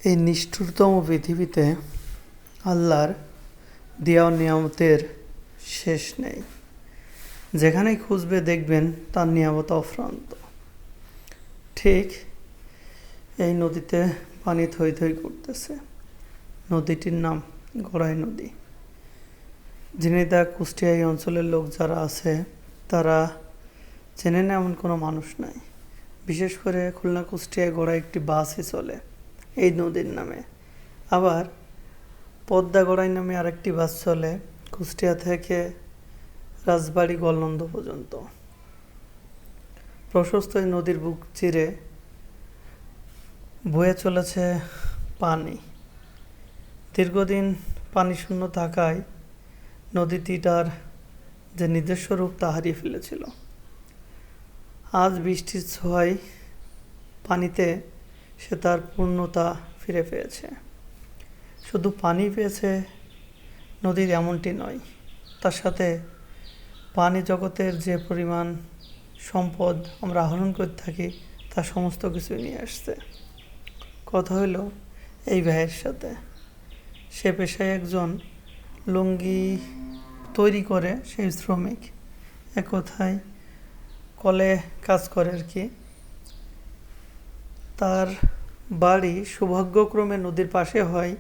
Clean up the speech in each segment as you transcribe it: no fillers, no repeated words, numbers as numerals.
এই নিষ্ঠুরতম পৃথিবীতে আল্লাহর দেওয়া নিয়ামতের শেষ নেই। যেখানেই খুঁজবে দেখবেন তার নিয়ামত অফ্রান্ত। ঠিক এই নদীতে পানি থই থই করতেছে। নদীটির নাম গড়াই নদী। ঝিনাইদহ কুষ্টিয়া এই অঞ্চলের লোক যারা আছে তারা চেনে না এমন কোনো মানুষ নাই। বিশেষ করে খুলনা কুষ্টিয়ায় গড়াই একটি বাসই চলে এই নদীর নামে। আবার পদ্মা গড়াই নামে আরেকটি বাস চলে কুষ্টিয়া থেকে রাজবাড়ী গলনন্দ পর্যন্ত। প্রশস্ত এই নদীর বুক চিরে বয়ে চলেছে পানি। দীর্ঘদিন পানি শূন্য থাকায় নদীটির যে নিজস্ব রূপ তা হারিয়ে ফেলেছিল। আজ বৃষ্টির ছোঁয়ায় পানিতে সে তার পূর্ণতা ফিরে পেয়েছে। শুধু পানি পেয়েছে নদীর এমনটি নয়, তার সাথে পানি জগতের যে পরিমাণ সম্পদ আমরা আহরণ করে থাকি তা সমস্ত কিছু নিয়ে আসছে। কথা হলো এই ভাইয়ের সাথে। সে পেশায় একজন লুঙ্গি তৈরি করে, সেই শ্রমিক। এক কথায় কলে কাজ করে আর কি। তার বাড়ি সৌভাগ্যক্রমে নদীর পাশে হয়,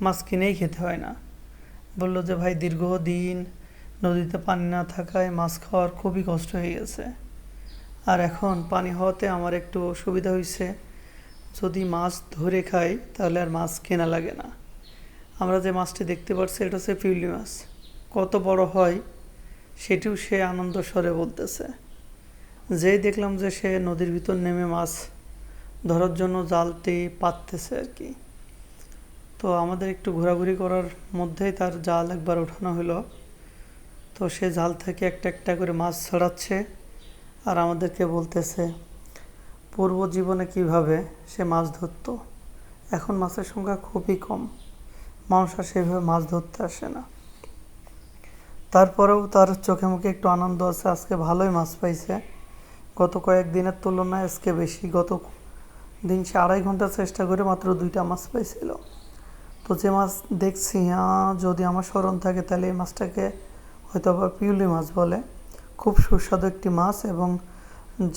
মাছ কিনেই খেতে হয় না। বলল যে ভাই, দীর্ঘদিন নদীতে পানি না থাকায় মাছ খাওয়ার খুবই কষ্ট হয়ে গেছে। আর এখন পানি হওয়াতে আমার একটু সুবিধা হয়েছে, যদি মাছ ধরে খাই তাহলে আর মাছ কেনা লাগে না। আমরা যে মাছটি দেখতে পাচ্ছি এটা হচ্ছে পিউলি মাছ। কত বড় হয় সেটিও সে আনন্দ স্বরে বলতেছে। যেই দেখলাম যে সে নদীর ভিতর নেমে মাছ ধরার জন্য জালটি পাততেছে আর কি। তো আমাদের একটু ঘোরাঘুরি করার মধ্যেই তার জাল একবার ওঠানো হলো। তো সে জাল থেকে একটা একটা করে মাছ ছড়াচ্ছে আর আমাদেরকে বলতেছে পূর্ব জীবনে কিভাবে সে মাছ ধরতো। এখন মাছের সংখ্যা খুবই কম, মানুষ আর সেভাবে মাছ ধরতে আসে না। তারপরেও তার চোখে মুখে একটু আনন্দ আছে, আজকে ভালোই মাছ পাইছে। গত কয়েকদিনের তুলনায় আজকে বেশি। গত দিন সে 2.5 ঘন্টা চেষ্টা করে মাত্র 2টা মাছ পাইছিল। তো যে মাছ দেখছি, যদি আমার স্মরণ থাকে তাহলে এই মাছটাকে হয়তো বা পিউলি মাছ বলে। খুব সুস্বাদু একটি মাছ এবং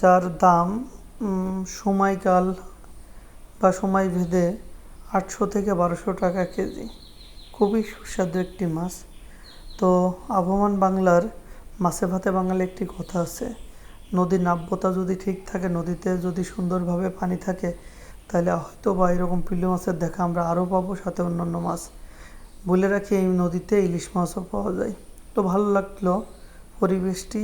যার দাম সময়কাল বা সময় ভেদে 800 থেকে 1200 টাকা কেজি। খুবই সুস্বাদু একটি মাছ। তো আবহমান বাংলার মাছে ভাতে বাঙালি একটি কথা আছে, নদীর নাব্যতা যদি ঠিক থাকে, নদীতে যদি সুন্দরভাবে পানি থাকে, তাহলে হয়তো বা এরকম পিউলি মাছের দেখা আমরা আরও পাবো, সাথে অন্যান্য মাছ। বলে রাখি এই নদীতে ইলিশ মাছও পাওয়া যায়। তো ভালো লাগলো পরিবেশটি